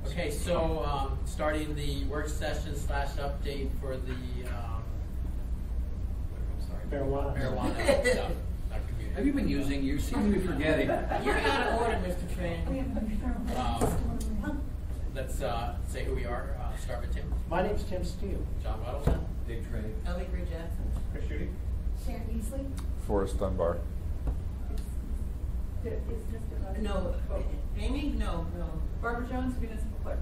Okay, so starting the work session / update for the marijuana stuff. Have you been using? You seem to be forgetting. You're out of order, Mr. Tran. Let's say who we are. Start with Tim. My name's Tim Steele. John Waddleton. Big trade. Ellie Gray Jackson. Chris Schutte. Sharon Easley. Forrest Dunbar. Is Mr. No. Amy? No. Barbara Jones, municipal clerk.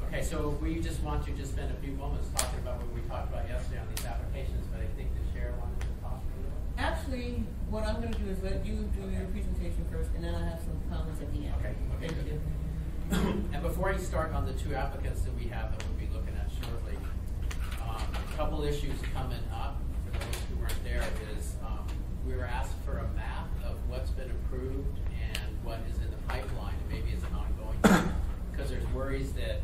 Okay, so we just want to just spend a few moments talking about what we talked about yesterday on these applications, but I think the chair wanted to talk a little. Actually, what I'm going to do is let you do your presentation first, and then I have some comments at the end. Okay. Thank you. And before I start on the two applicants that we have that we'll be looking at shortly, a couple issues coming up for those who weren't there is we were asked for a map of what's been approved and what is in the pipeline, and maybe it's an ongoing thing, because there's worries that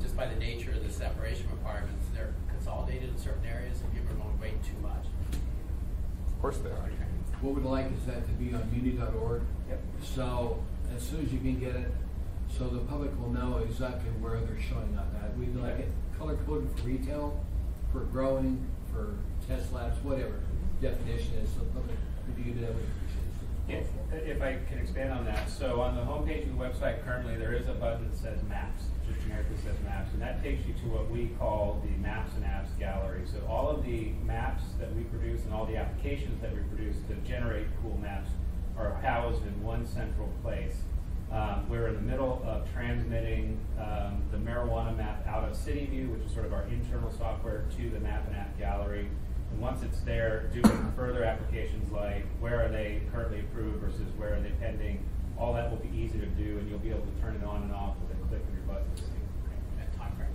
just by the nature of the separation requirements, they're consolidated in certain areas and people are going way too much. Of course they are. What we'd like is that to be on muni.org. Yep. So as soon as you can get it, so the public will know exactly where they're showing up at. We'd like it color coded for retail, for growing, for test labs, whatever definition is. So the public, if you do that, we appreciate it. If I can expand on that, so on the homepage of the website currently there is a button that says Maps, just generically says Maps, and that takes you to what we call the Maps and Apps gallery. So all of the maps that we produce and all the applications that we produce to generate cool maps are housed in one central place. We're in the middle of transmitting the marijuana map out of CityView, which is sort of our internal software, to the Map and App gallery. And once it's there, doing further applications like where are they currently approved versus where are they pending, all that will be easy to do, and you'll be able to turn it on and off with a click of your button. That time frame.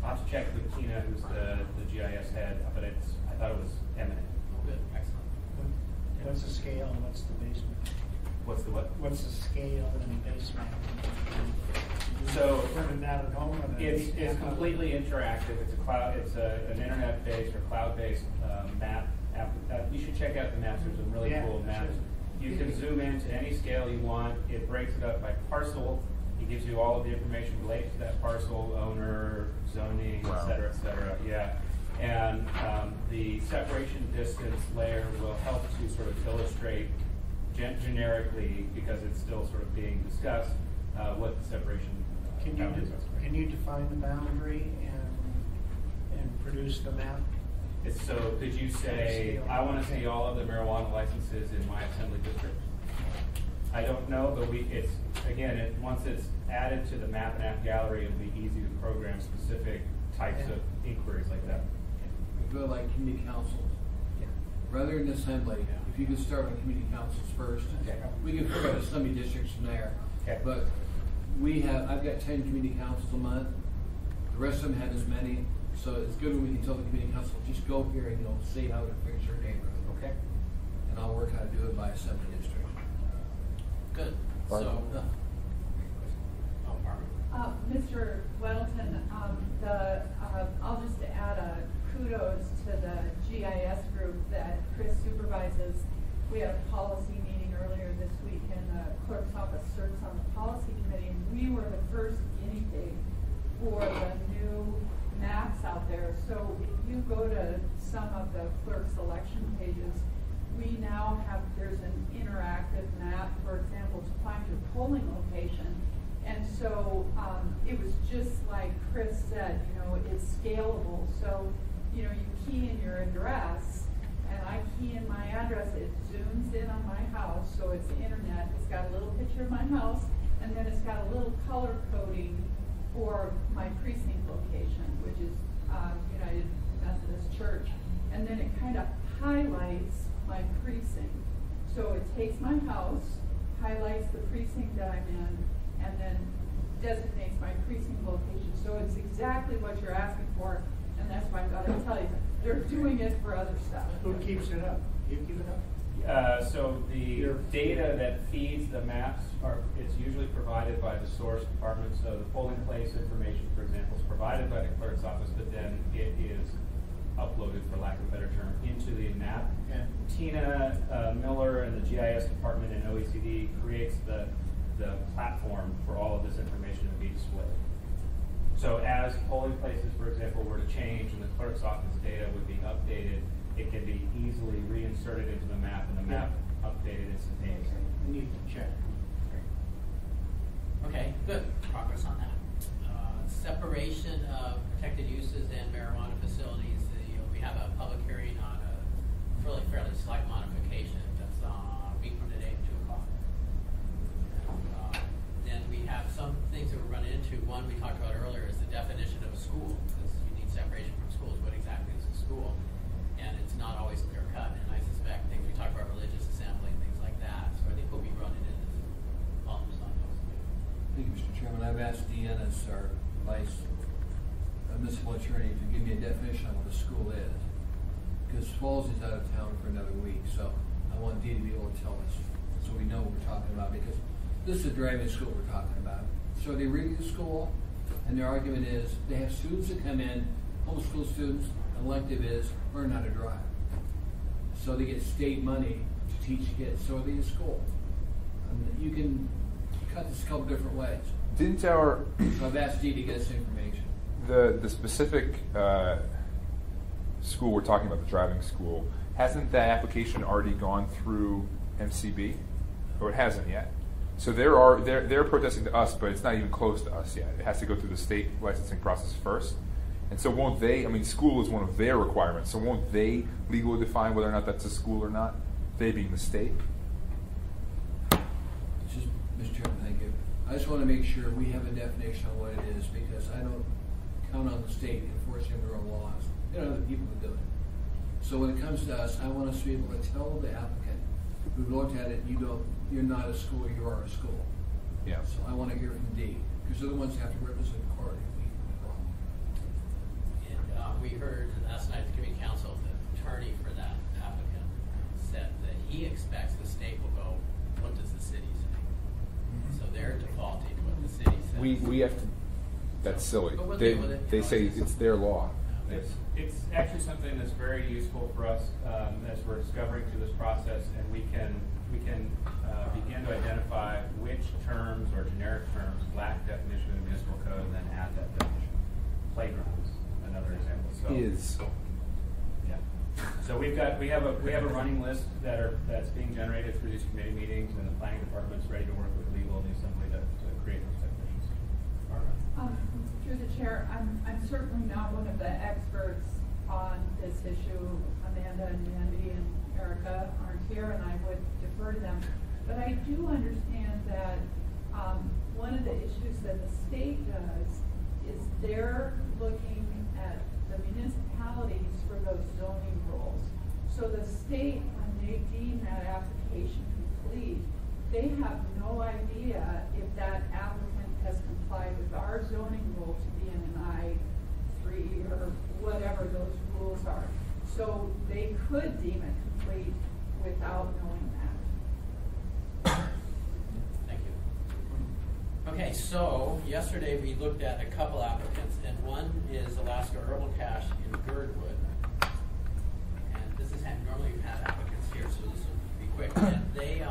I'll have to check with Tina, who's the GIS head, but I thought it was imminent. Good, excellent. What's the scale and what's the basement? What's the what? What's the scale and the basement? So Printed out at home. it's completely interactive. It's a cloud. It's an internet-based or cloud-based map app. You should check out the maps. There's some really cool maps. You can zoom in to any scale you want. It breaks it up by parcel. It gives you all of the information related to that parcel, owner, zoning, et cetera, yeah. And the separation distance layer will help to sort of illustrate generically, because it's still sort of being discussed, what the separation boundaries are. Can you define the boundary and produce the map? So could you say, I want to see all of the marijuana licenses in my assembly district? I don't know, but once it's added to the Map and App gallery, it'll be easy to program specific types of inquiries like that. We go like community councils. Rather than assembly, if you could start with community councils first, we can figure out assembly districts from there. But I've got 10 community councils a month. The rest of them have as many. So it's good when we can tell the community council, just go here and see how it affects your neighborhood. Okay. And I'll work how to do it by assembly district. Good. Barbara. So, Barbara. Mr. Weddleton, I'll just add a kudos to the GIS group that Chris supervises. We had a policy meeting earlier this week, and the clerk's office serves on the policy committee, and we were the first guinea pig for the new maps out there. So if you go to some of the clerk selection pages, we now have, there's an interactive map, for example, to find your polling location. And so it was just like Chris said, it's scalable. So, you key in your address, and I key in my address, it zooms in on my house, so it's the internet. It's got a little picture of my house, and then it's got a little color coding for my precinct location, which is United Methodist Church. And then it kind of highlights my precinct. So it takes my house, highlights the precinct that I'm in, and then designates my precinct location. So it's exactly what you're asking for, and that's why I thought I'd tell you. They're doing it for other stuff. Who keeps it up? You keep it up? So the data that feeds the maps it's usually provided by the source department. So the polling place information, for example, is provided by the clerk's office, but then it is uploaded, for lack of a better term, into the map. Yeah. Tina Miller and the GIS department in OECD creates the platform for all of this information. as polling places, for example, were to change and the clerk's office data would be updated, it can be easily reinserted into the map and the map updated instantaneously. We need to check. Okay, good. Progress on that. Separation of protected uses and marijuana facilities. We have a public hearing on a fairly slight modification. That's a week from today, 2 o'clock. Then we have some things that we're running into. One we talked about earlier is the definition of a school, because you need separation from schools. What exactly is a school? And it's not always clear cut. And I suspect things we talked about, religious assembly, things like that. So I think we'll be running into bumps on those. Thank you, Mr. Chairman. I've asked Deanna, our vice municipal attorney, to give me a definition of what a school is. Because Falls is out of town for another week, so I want Dee to be able to tell us so we know what we're talking about, because this is a driving school we're talking about. So they read the school, and their argument is they have students that come in, homeschool students, elective is learn how to drive. So they get state money to teach kids. So are they a school? You can cut this a couple different ways. Didn't our So I've asked Dee to get us information. the specific school we're talking about, the driving school, hasn't that application already gone through MCB? Or it hasn't yet? So they're protesting to us, but it's not even close to us yet. It has to go through the state licensing process first. And so won't they, I mean, school is one of their requirements, so won't they legally define whether or not that's a school or not? They being the state? Just, Mr. Chairman, thank you. I just want to make sure we have a definition of what it is, because I don't count on the state enforcing their own laws. They don't have the people to do it. So when it comes to us, I want us to be able to tell the applicant, we've looked at it, you're not a school, you are a school. Yeah. So I want to hear from D, because they're the ones that have to represent the court. And we heard last night at the community council, the attorney for that applicant said that he expects the state will go, what does the city say? So they're defaulting to what the city says. We have to, that's silly. But we'll They, deal with it. they say it's their law. It's actually something that's very useful for us as we're discovering through this process, and we can begin to identify which terms or generic terms lack definition in the municipal code, and then add that definition. Playgrounds, another example. So, Is. yeah. So we have a running list that's being generated through these committee meetings, and the planning department's ready to work with legal and the assembly to create those definitions. Through the chair, I'm certainly not one of the experts on this issue. Amanda and Mandy and Erica aren't here, and I would defer to them. But I do understand that one of the issues that the state does is they're looking at the municipalities for those zoning rules. So the state, when they deem that application complete, they have no idea if that applicant has complied with our zoning rule to be in an I-3 or whatever those rules are. So they could deem it complete without knowing that. Thank you. Okay, so yesterday we looked at a couple applicants, and one is Alaska Herbal Cash in Girdwood. And this is normally we've had applicants here, so this will be quick. And they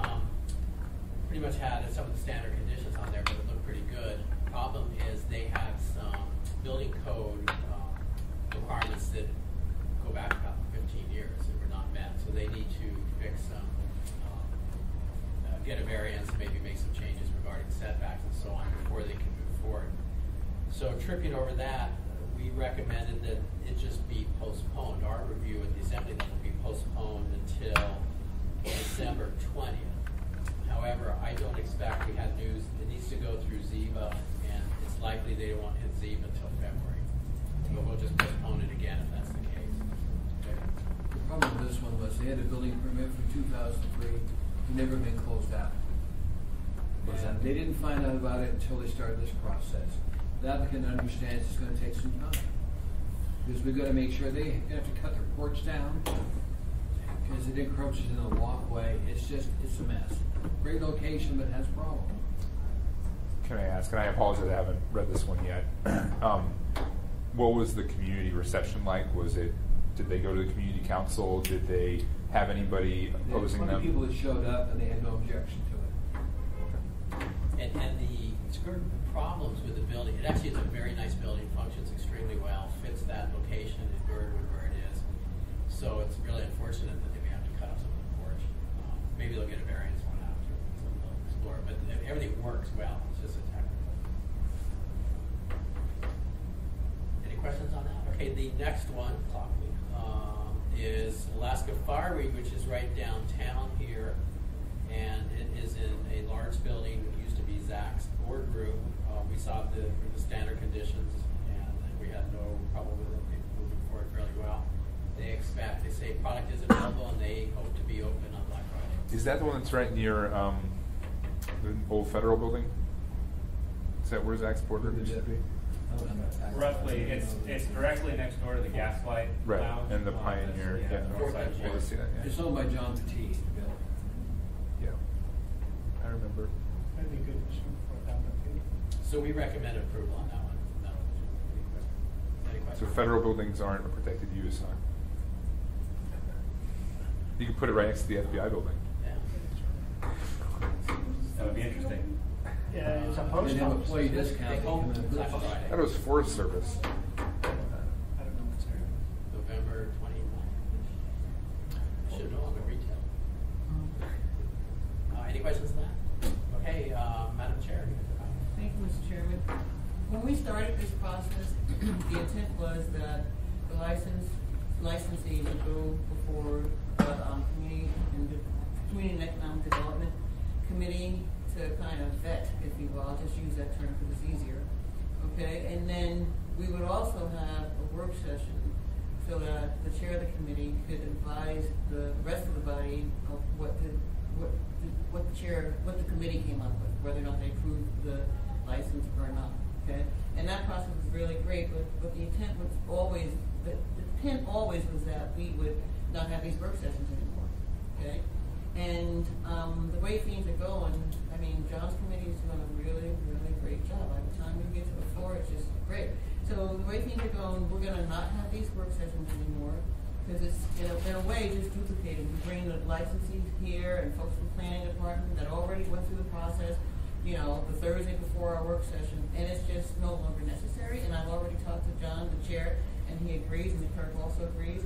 pretty much had some of the standard conditions on there, but it looked pretty good. Problem is they had some building code requirements that go back about 15 years that were not met. So they need to fix some, get a variance, maybe make some changes regarding setbacks and so on before they can move forward. So tripping over that, we recommended that it just be postponed. Our review at the assembly level will be postponed until December 20th. However, I don't expect, we had news, it needs to go through Ziva, and it's likely they won't hit Ziva until February. But we'll just postpone it again if that's the case. Okay. The problem with this one was they had a building permit for 2003, never been closed out. And they didn't find out about it until they started this process. The applicant understands it's going to take some time, because we've got to make sure they have to cut their porch down, because it encroaches in the walkway. It's a mess. Great location, but has problems. Can I ask, and I apologize I haven't read this one yet, what was the community reception like? Did they go to the community council? Did they have anybody opposing them? There were 20 people that showed up, and they had no objection to it. And the problems with the building. It actually is a very nice building, functions extremely well, fits that location in Birdwood where it is. So it's really unfortunate that they may have to cut off some of the porch. Maybe they'll get a variance one after, so they'll explore. But everything works well. It's just a technical. Any questions on that? Okay, the next one is Alaska Fireweed, which is right downtown here, and it is in a large building. It used to be Zach's boardroom. We saw the standard conditions, and we had no trouble with it. They're moving forward fairly well. They say product is available, and they hope to be open on Black Friday. Is that the one that's right near the old federal building? Is that where Zach's boardroom used to be? Roughly, it's directly next door to the Gaslight Right, Lounge. and the Pioneer, yeah. north side I see that, yeah. It's owned by John Petit. Yeah, I remember. That'd be good to shoot for that one too. So we recommend approval on that one. No. Any So questions? federal buildings aren't a protected use, huh? You could put it right next to the FBI building. Yeah. That would be interesting. Yeah, it's a They post have office. employee discount. They They hope come in and Black purchase. Friday. I thought it was Forest Service. I don't know what's there. November 29th. I should know, I'm a retail. Any questions on that? Okay, Madam Chair. you can provide. Thank you, Mr. Chairman. When we started this process, the intent was that the licensee would go before the Community and Economic Development Committee to kind of vet, if you will. I'll just use that term because it's easier. Okay, and then we would also have a work session so that the chair of the committee could advise the rest of the body of what the committee came up with, whether or not they approved the license or not. Okay, and that process was really great. But the intent was always was that we would not have these work sessions anymore. Okay, and the way things are going, I mean, John's committee is doing a really, really great job. By the time we get to the floor, it's just great. So the way things are going, we're going to not have these work sessions anymore because it's in a way just duplicated. We bring the licensees here and folks from the planning department that already went through the process, you know, the Thursday before our work session, and it's just no longer necessary. And I've already talked to John, the chair, and he agrees, and the clerk also agrees.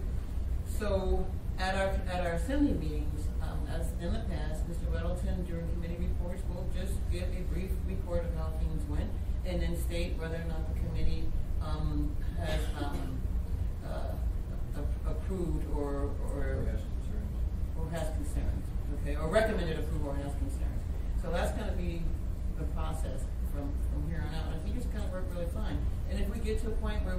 So at our assembly meetings, as in the past, Mr. Weddleton during committee reports will just give a brief report of how things went, and then state whether or not the committee has approved or has concerns, okay, or recommended approval or has concerns. So that's going to be the process from here on out. I think it's going to work really fine. And if we get to a point where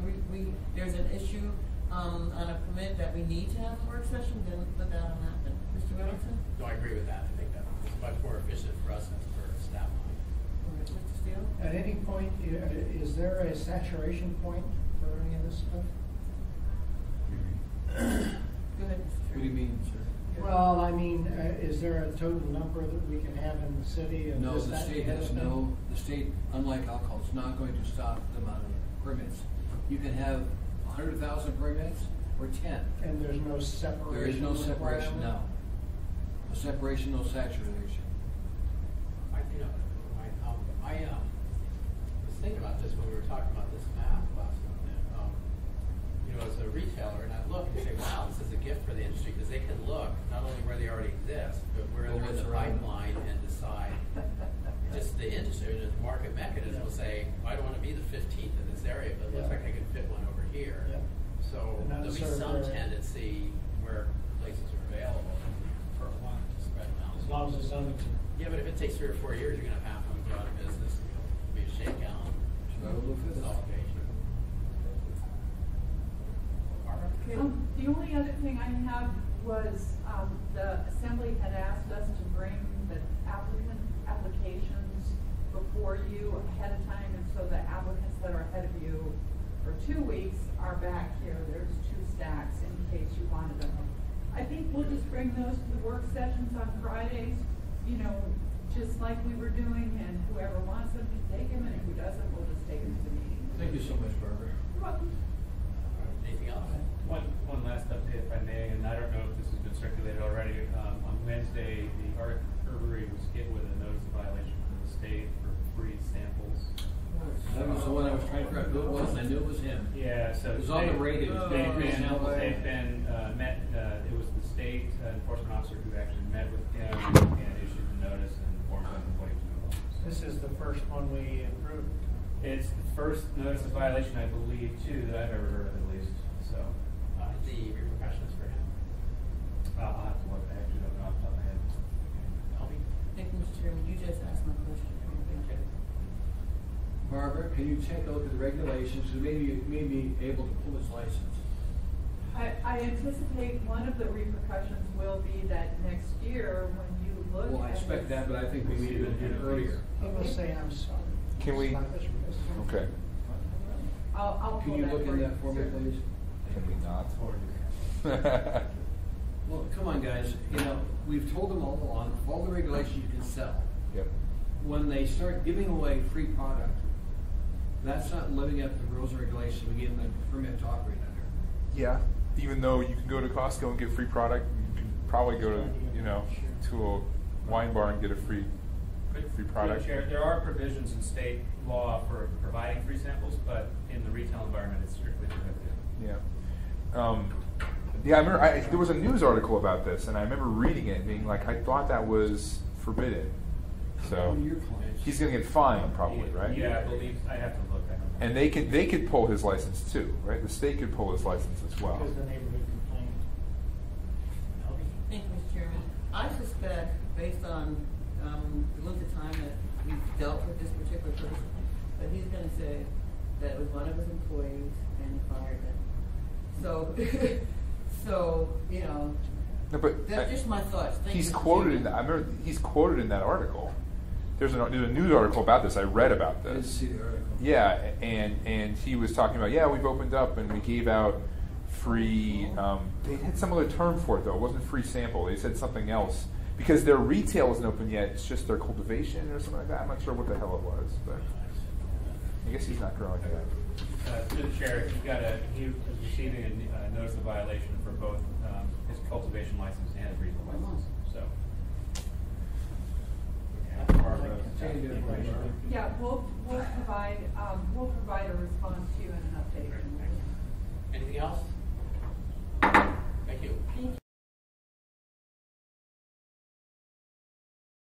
there's an issue on a permit that we need to have a work session, then let that happen. Mr. Middleton? No, I agree with that. I think that it's much more efficient for us and for staff. All right, Mr. Steele? At any point, is there a saturation point for any of this stuff? Go ahead, Mr. Chairman. What do you mean, sir? Well, I mean, is there a total number that we can have in the city? And No, does the that state has depend on- the state, unlike alcohol, is not going to stop the amount of permits. You can have 100,000 permits or 10. And there's no separation? There is no separation, requirement? no. No separation, no saturation. I was thinking about this when we were talking about this map last night. As a retailer, and I look and say, wow, this is a gift for the industry because they can look not only where they already exist, but where they're in the pipeline and decide. Just the industry, the market mechanism will say, I don't want to be the 15th in this area, but it looks like I can fit one over here. Yeah. So And there'll be that's some sort of tendency where places are available for a while to spread them out. As long as it's zoning. Yeah, but if it takes 3 or 4 years, you're going to have half of them go out of business. It'll be a shakedown. Consolidation. Barbara? The only other thing I have was, the assembly had asked us to bring the applications before you ahead of time, and so the applicants that are ahead of you for 2 weeks are back here. There's 2 stacks in case you wanted them. I think we'll just bring those to the work sessions on Fridays, just like we were doing, and whoever wants them can take them, and who doesn't, we'll just take them to the meeting. Thank you so much, Barbara. You're welcome. Anything else? One last update, if I may, and I don't know if this has been circulated already. On Wednesday, the Arctic Herbery was hit with a notice of violation from the state for free samples forgot who it was, and I knew it was him. Yeah, so. It was on the radio. They've been met, it was the state enforcement officer who actually met with him and issued the notice and informed him of what he was doing. This is the first one we approved. It's the first notice of violation, I believe, too, that I've ever heard of, at least, so. The repercussions for him. I'll have to look, I actually don't know off the top of my head. Elby? Thank you, Mr. Chairman, you just asked my question. Okay. Barbara, can you take a look at the regulations, and maybe be able to pull his license? I anticipate one of the repercussions will be that next year when you look at. Well, I expect that, but I think we need to do it earlier. He will say, I'm sorry. Can we? It's not his risk. Okay. I'll Can pull you that look for in you. that for me, please? Can we not? Well, come on, guys, you know, we've told them all along, all the regulations you can sell. Yep. When they start giving away free product, that's not living up to the rules and regulations we give them a permit to operate under. Yeah. Even though you can go to Costco and get free product, you can probably go to, to a wine bar and get a free product. Chair, there are provisions in state law for providing free samples, but in the retail environment, it's strictly prohibited. Yeah. I remember there was a news article about this, and I remember reading it and being like, I thought that was forbidden. So One of your clients. he's going to get fined probably, right? Yeah, I believe, I have to look at it. And they could pull his license too, right? The state could pull his license as well. Because the neighborhood complained. Elby? Thank you, Mr. Chairman. I suspect, based on the length of time that we've dealt with this particular person, that he's going to say that it was one of his employees and he fired them. So, No, but that's just my thoughts. Thank he's you, Mr. quoted in Chairman. that. I remember he's quoted in that article. There's a news article about this. I read about I didn't this. see the article. Yeah, and he was talking about, we've opened up and we gave out free, they had some other term for it though, it wasn't free sample, they said something else. Because their retail isn't open yet, it's just their cultivation or something like that, I'm not sure what the hell it was, but I guess he's not growing yet. To the chair, he was receiving a notice of violation for both his cultivation license and his retail license, so. Yeah, we'll provide a response to you and an update. Anything else? Thank you.